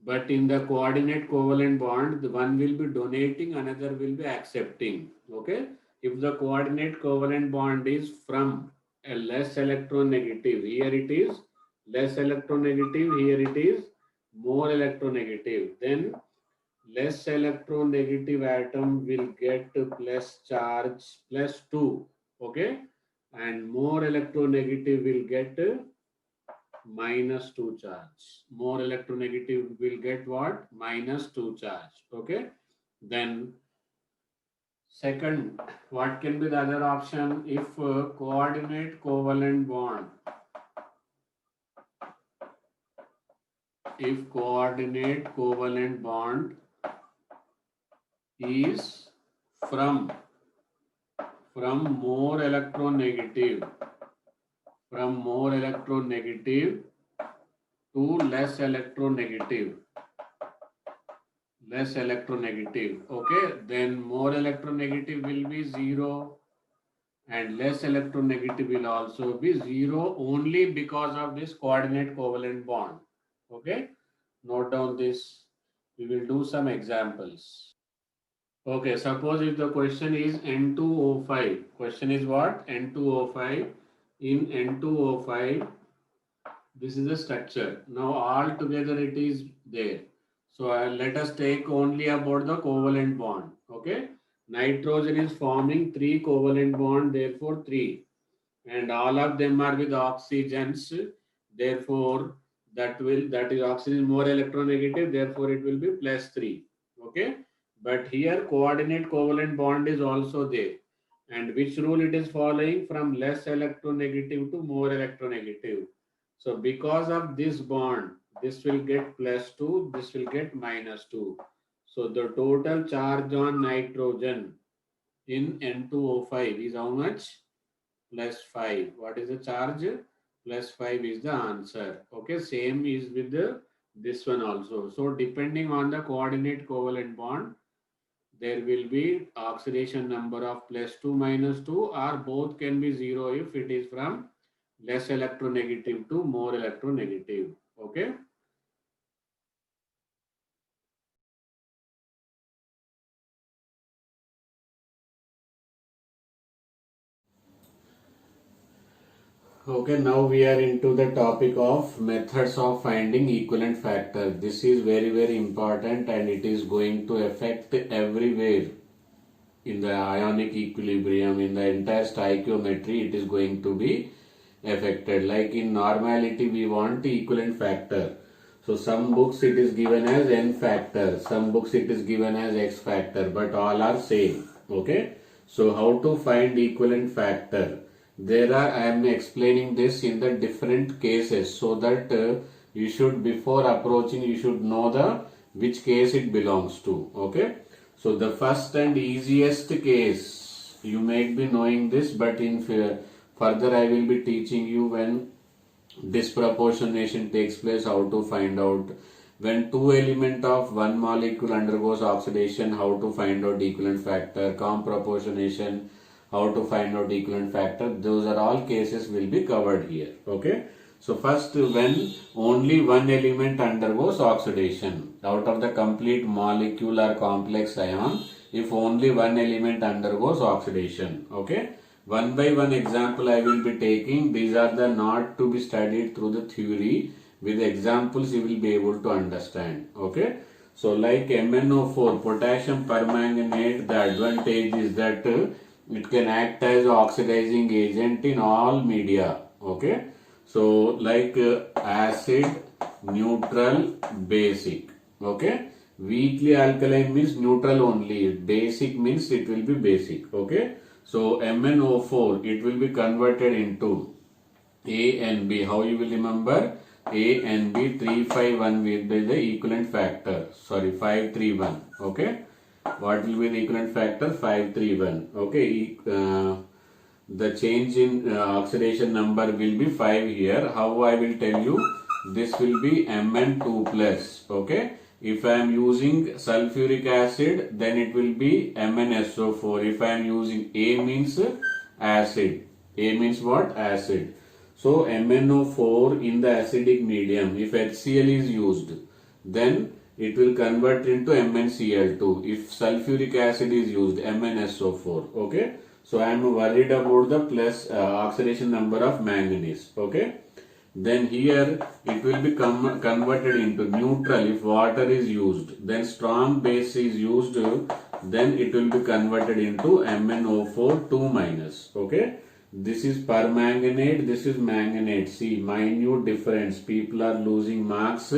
But in the coordinate covalent bond, the one will be donating, another will be accepting. Okay. If the coordinate covalent bond is from a less electronegative, here it is less electronegative, here it is more electronegative, then less electronegative atom will get plus charge +2. Okay. and more electronegative will get -2 charge. More electronegative will get what? -2 charge. Okay. Then second, what can be the other option? If coordinate covalent bond, if coordinate covalent bond is from more electronegative, to less electronegative, okay, then more electronegative will be 0 and less electronegative will also be 0 only because of this coordinate covalent bond. Okay, note down this. We will do some examples. Okay, suppose if the question is N2O5, question is what? N2O5. In N2O5, this is the structure. Now all together it is there. So let us take only about the covalent bond. Okay, nitrogen is forming 3 covalent bond, therefore 3, and all of them are with oxygens. Therefore, that is oxygen is more electronegative. Therefore, it will be +3. Okay, but here coordinate covalent bond is also there. And which rule it is following? From less electronegative to more electronegative. So because of this bond, this will get +2, this will get -2. So the total charge on nitrogen in N2O5 is how much? +5. What is the charge? +5 is the answer. Okay, same is with this one also. So depending on the coordinate covalent bond, there will be oxidation number of +2, -2, or both can be 0 if it is from less electronegative to more electronegative. Okay. Okay, now we are into the topic of methods of finding equivalent factor. This is very, very important and it is going to affect everywhere in the ionic equilibrium, in the entire stoichiometry. It is going to be affected. Like in normality, we want equivalent factor. So some books it is given as n factor, some books it is given as x factor, but all are same. Okay. So how to find equivalent factor? I am explaining this in the different cases so that you should, before approaching, you should know which case it belongs to. Okay. So the first and easiest case, you may be knowing this, but in further I will be teaching you when disproportionation takes place, how to find out. When two element of one molecule undergoes oxidation, how to find out equivalent factor. Comproportionation, how to find out equivalent factor. Those are all cases will be covered here. Okay. So first, when only one element undergoes oxidation out of the complete molecule or complex ion, if only one element undergoes oxidation. Okay. One by one example I will be taking. These are the not to be studied through the theory. With examples you will be able to understand. Okay. So like MnO4, potassium permanganate, the advantage is that it can act as oxidizing agent in all media. Okay. So like acid, neutral, basic. Okay. Weakly alkaline means neutral only. Basic means it will be basic. Okay. So MnO4, it will be converted into A and B. How you will remember? A and B, 351 will be the equivalent factor. Sorry, 531. Okay. What will be the equivalent factor? 531. Okay. The change in oxidation number will be 5 here. How I will tell you? This will be Mn2 plus. Okay. If I am using sulfuric acid, then it will be MnSO4. If I am using A means acid. A means what? Acid. So MnO4 in the acidic medium, if HCl is used, then it will convert into MnCl2. If sulfuric acid is used, MnSO4. Okay. So I am worried about the plus oxidation number of manganese. Okay. Then here it will be converted into neutral if water is used. Then strong base is used. Then it will be converted into MnO4 2-. Okay. This is permanganate, this is manganate. See, minute difference. People are losing marks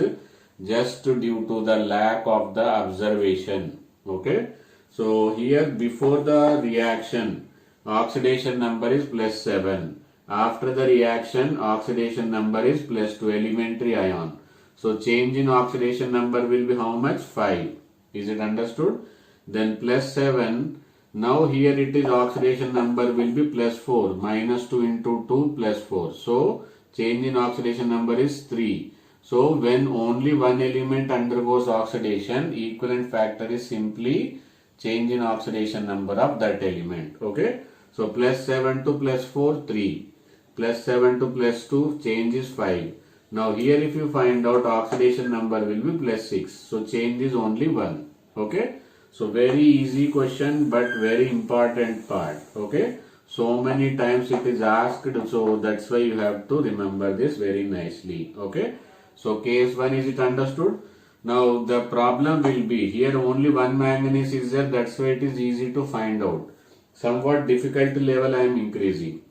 just due to the lack of the observation. Okay. So here before the reaction, oxidation number is +7. After the reaction, oxidation number is +2, elementary ion. So change in oxidation number will be how much? 5. Is it understood? Then +7. Now here it is oxidation number will be +4. -2 into 2 +4. So change in oxidation number is 3. So when only one element undergoes oxidation, equivalent factor is simply change in oxidation number of that element. Okay. So +7 to +4, 3. +7 to +2, change is 5. Now here if you find out, oxidation number will be +6. So change is only 1. Okay. So very easy question but very important part. Okay. So many times it is asked, so that's why you have to remember this very nicely. Okay. So case 1, is it understood? Now the problem will be here only one manganese is there, that's why it is easy to find out. Somewhat difficulty level I am increasing.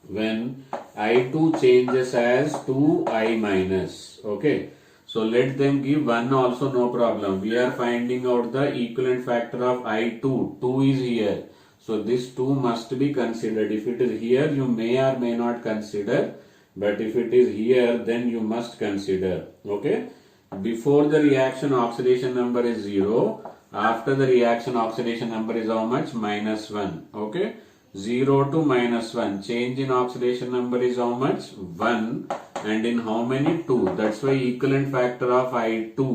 When I2 changes as 2I-, okay. So let them give 1 also, no problem. We are finding out the equivalent factor of I2. 2 is here. So this 2 must be considered. If it is here, you may or may not consider. But if it is here, then you must consider. Okay. Before the reaction, oxidation number is 0. After the reaction, oxidation number is how much? -1. Okay. 0 to -1. Change in oxidation number is how much? 1. And in how many? 2. That's why equivalent factor of I2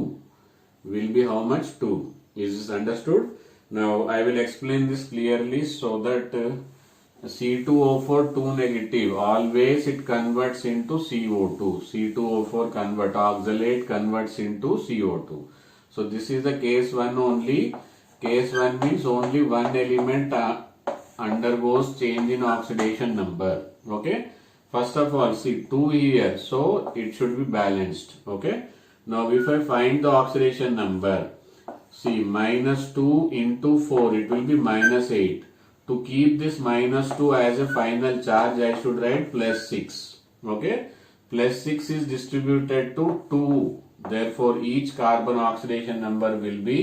will be how much? 2. Is this understood? Now I will explain this clearly so that C2O4 2 negative, always it converts into CO2. C2O4 convert, oxalate converts into CO2. So this is the case 1 only. Case 1 means only one element undergoes change in oxidation number. Okay. First of all, see 2 here, so it should be balanced. Okay. Now if I find the oxidation number, see -2 into 4, it will be -8. To keep this -2 as a final charge, I should write +6. Okay. +6 is distributed to 2. Therefore, each carbon oxidation number will be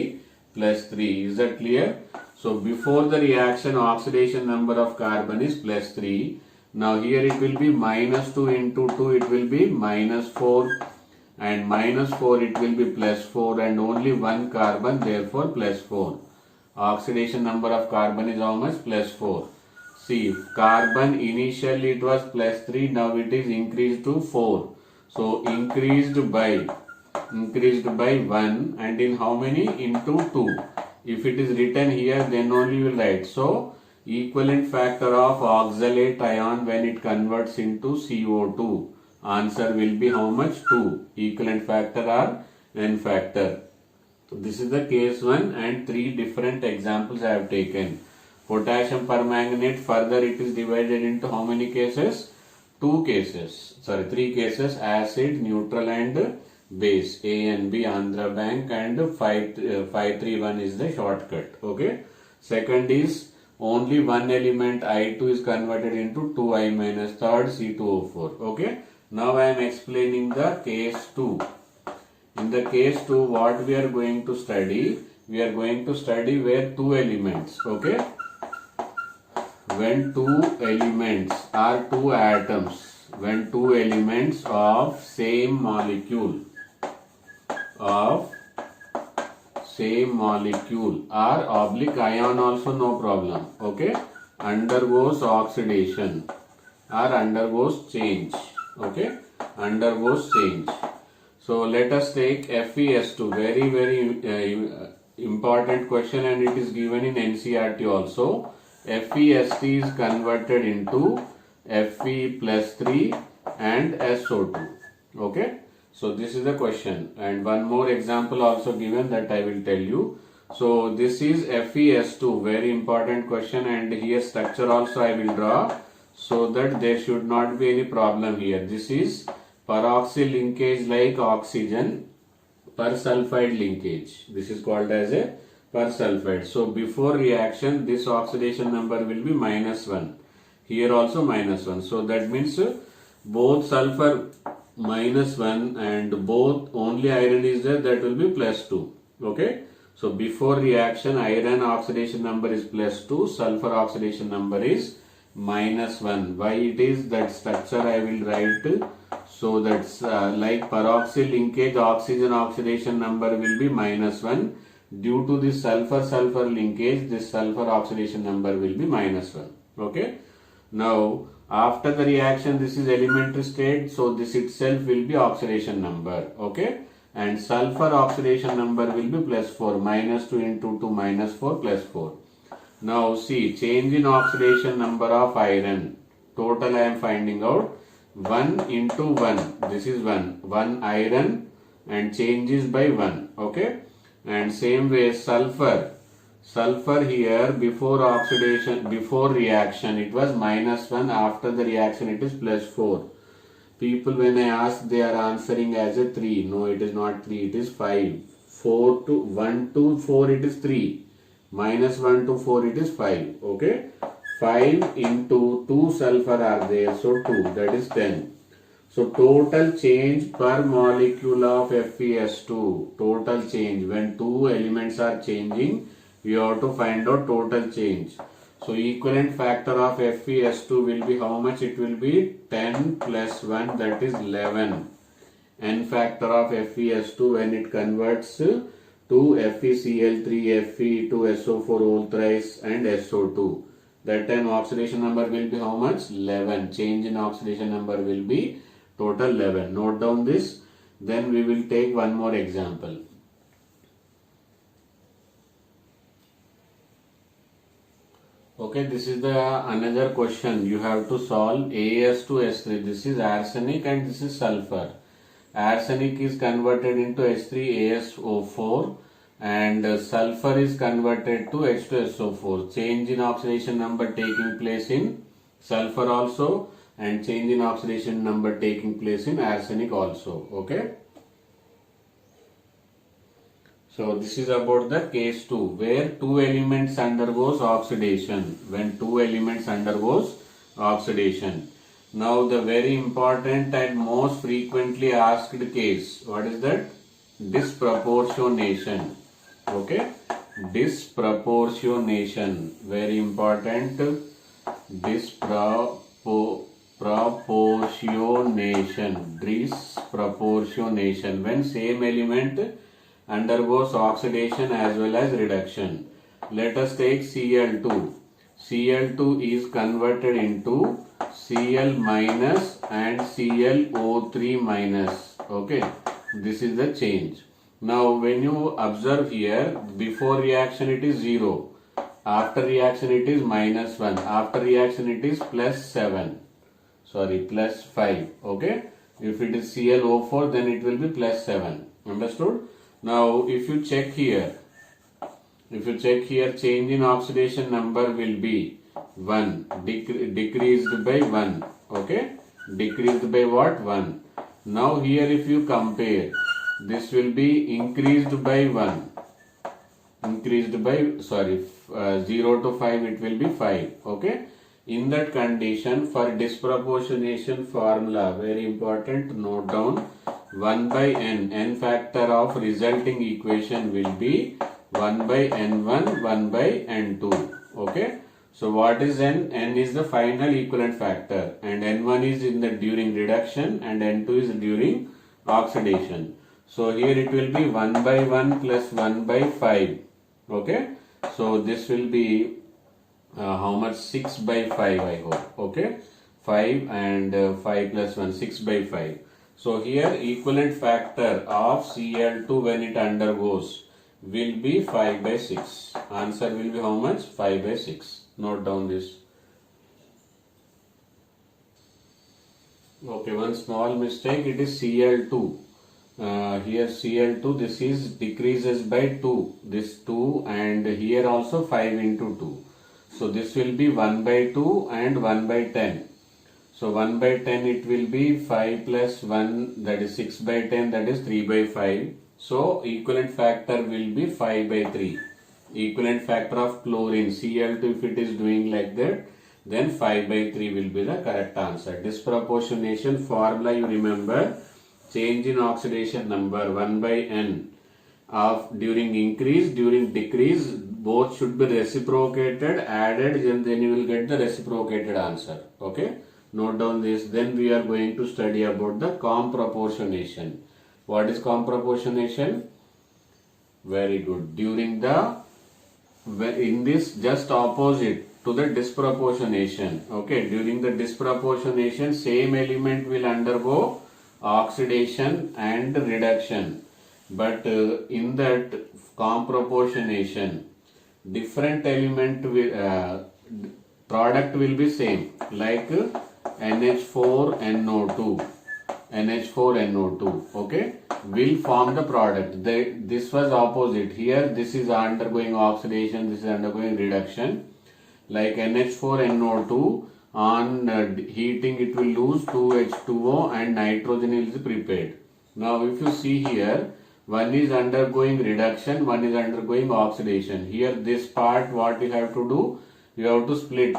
+3. Is that clear? So before the reaction, oxidation number of carbon is +3. Now here it will be -2 into 2, it will be -4, and -4 it will be +4, and only one carbon, therefore +4. Oxidation number of carbon is how much? +4. See, carbon initially it was +3, now it is increased to 4. So increased by 1, and in how many? Into 2. If it is written here, then only you will write. So equivalent factor of oxalate ion when it converts into CO2. Answer will be how much? 2. Equivalent factor or N factor. This is the case 1, and 3 different examples I have taken. Potassium permanganate, further it is divided into how many cases? 2 cases. Sorry, 3 cases: acid, neutral and base. A and B, Andhra Bank, and 531 is the shortcut. Okay. Second is only one element I2 is converted into 2I-. Third, C2O4. Okay. Now I am explaining the case 2. In the case 2, what we are going to study? We are going to study where 2 elements. Okay. When 2 elements are 2 atoms, when 2 elements of same molecule or oblique ion also, no problem. Okay. Undergoes oxidation or undergoes change. Okay. Undergoes change. So let us take FeS2. Very important question, and it is given in NCERT also. FeSt is converted into Fe+3 and SO2. Okay. So this is the question, and one more example also given that I will tell you. So this is FeS2, very important question, and here structure also I will draw so that there should not be any problem here. This is peroxy linkage like oxygen, persulfide linkage. This is called as a persulfide. So before reaction, this oxidation number will be -1. here also -1. So that means both sulfur -1 and both only iron is there, that will be +2. Okay. So before reaction, iron oxidation number is +2, sulfur oxidation number is -1. Why it is that structure I will write. So that's like peroxyl linkage, oxygen oxidation number will be -1. Due to this sulfur-sulfur linkage, this sulfur oxidation number will be -1. Okay. Now, after the reaction, this is elementary state. So this itself will be oxidation number. Okay. And sulfur oxidation number will be +4. -2 into 2 -4 +4. Now see, change in oxidation number of iron. Total I am finding out. 1 into 1. This is 1. 1 iron and changes by 1. Okay. And same way sulfur. Sulfur here before oxidation, before reaction, it was -1. After the reaction, it is +4. People, when I ask, they are answering as a 3. No, it is not 3. It is 5. 4 to 1 to 4, it is 3. -1 to 4, it is 5. Okay. 5 into 2 sulfur are there. So 2. That is 10. So total change per molecule of FeS2. Total change. When two elements are changing, we have to find out total change. So equivalent factor of FeS2 will be how much? It will be 10 plus 1, that is 11. N factor of FeS2 when it converts to FeCl3, Fe2SO4 whole thrice and SO2. That time oxidation number will be how much? 11. Change in oxidation number will be total 11. Note down this. Then we will take one more example. Okay, this is the another question you have to solve. As2S3. This is arsenic and this is sulfur. Arsenic is converted into H3ASO4 and sulfur is converted to H2SO4. Change in oxidation number taking place in sulfur also and change in oxidation number taking place in arsenic also. Okay. So this is about the case 2 where two elements undergoes oxidation. When two elements undergoes oxidation. Now the very important and most frequently asked case. What is that? Disproportionation. Okay. Disproportionation. Very important. Disproportionation. When same element undergoes oxidation as well as reduction. Let us take Cl2. Cl2 is converted into Cl minus and ClO3 minus. Okay, this is the change. Now when you observe here, before reaction it is 0. After reaction it is -1. After reaction it is +7. Sorry, +5. Okay, if it is ClO4 then it will be +7. Understood? Now if you check here, change in oxidation number will be 1, decreased by 1. Okay, decreased by what? 1. Now here if you compare, this will be increased by 1. Increased by 0 to 5 it will be 5. Okay, in that condition, for disproportionation formula, very important, note down 1 by n. N factor of resulting equation will be 1 by n1, 1 by n2. Okay. So what is n? N is the final equivalent factor and n1 is in the during reduction and n2 is during oxidation. So here it will be 1 by 1 plus 1 by 5. Okay. So this will be how much? 6 by 5 I hope. Okay. 5 and 5 plus 1, 6 by 5. So here equivalent factor of Cl2 when it undergoes will be 5 by 6. Answer will be how much? 5 by 6. Note down this. Okay, one small mistake. It is Cl2. Here Cl2, this is decreases by 2. This 2 and here also 5 into 2. So this will be 1 by 2 and 1 by 10. So 1 by 10 it will be 5 plus 1, that is 6 by 10, that is 3 by 5. So equivalent factor will be 5 by 3. Equivalent factor of chlorine, Cl2, if it is doing like that, then 5 by 3 will be the correct answer. Disproportionation formula you remember, change in oxidation number 1 by n of during increase, during decrease, both should be reciprocated, added, and then you will get the reciprocated answer. Okay, note down this. Then we are going to study about the comproportionation. What is comproportionation? Very good. During the, in this just opposite to the disproportionation. Okay, during the disproportionation, same element will undergo oxidation and reduction. But in that comproportionation, different element will, product will be same, like NH4NO2, NH4NO2, okay, will form the product. This was opposite. Here this is undergoing oxidation, this is undergoing reduction. Like NH4NO2, on heating it will lose 2H2O and nitrogen is prepared. Now if you see here, one is undergoing reduction, one is undergoing oxidation. Here this part, what you have to do, you have to split.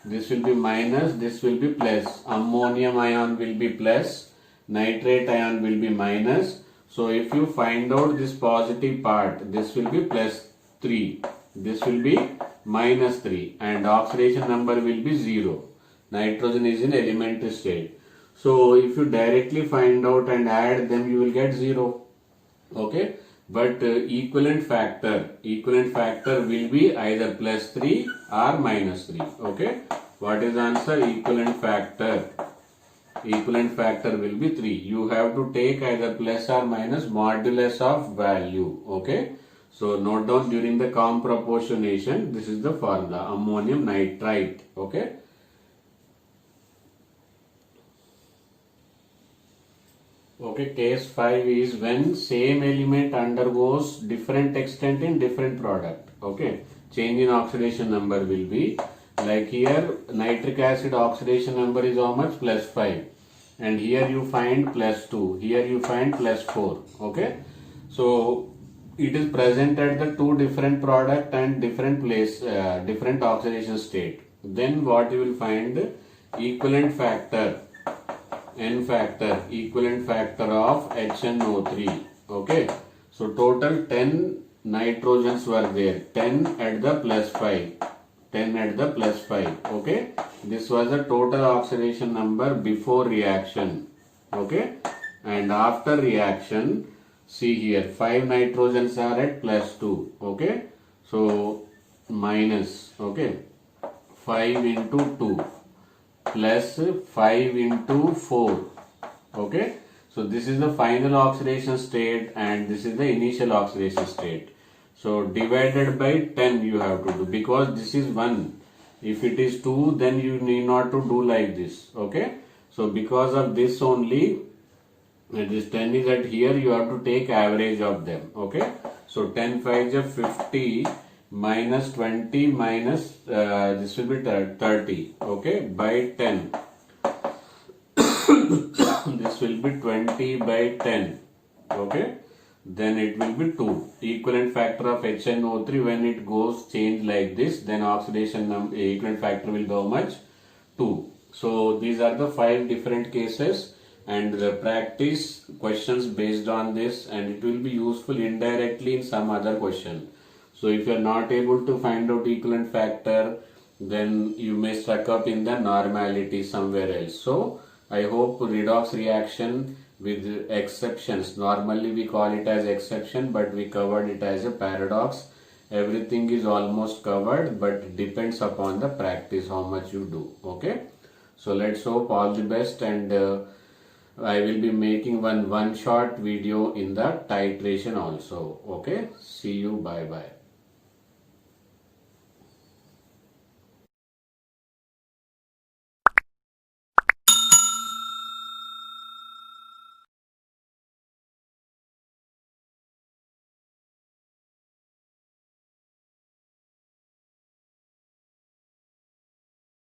This will be minus, this will be plus. Ammonium ion will be plus, nitrate ion will be minus. So if you find out this positive part, this will be plus 3, this will be minus 3, and oxidation number will be 0. Nitrogen is in elementary state. So if you directly find out and add them, you will get 0. Okay, but equivalent factor will be either plus 3 or minus 3. Okay, what is the answer? Equivalent factor will be 3. You have to take either plus or minus modulus of value. Okay, so note down, during the comproportionation, this is the formula, ammonium nitrite. Okay. Okay, case 5 is when same element undergoes different extent in different product. Okay, change in oxidation number will be, like here nitric acid oxidation number is how much? Plus 5, and here you find plus 2, here you find plus 4. Okay, so it is present at the two different product and different place, different oxidation state. Then what you will find? Equivalent factor, N factor, equivalent factor of HNO3. Okay, so total 10 nitrogens were there, 10 at the plus 5, 10 at the plus 5. Okay, this was the total oxidation number before reaction. Okay, and after reaction, see here 5 nitrogens are at plus 2. Okay, so minus, okay, 5 into 2 plus 5 into 4. Okay, so this is the final oxidation state and this is the initial oxidation state. So divided by 10 you have to do, because this is 1. If it is 2, then you need not to do like this. Okay, so because of this only, this 10 is at here, you have to take average of them. Okay, so 10 5 is 50 minus 20 minus this will be 30. Okay, by 10 this will be 20 by 10. Okay, then it will be 2. Equivalent factor of HNO3, when it goes change like this, then oxidation equivalent factor will go much? 2. So these are the 5 different cases and the practice questions based on this, and it will be useful indirectly in some other question. So if you are not able to find out equivalent factor, then you may stuck up in the normality somewhere else. So I hope redox reaction with exceptions, normally we call it as exception, but we covered it as a paradox. Everything is almost covered, but it depends upon the practice how much you do. Okay, so let's hope all the best, and I will be making one short video in the titration also. Okay, see you, bye bye.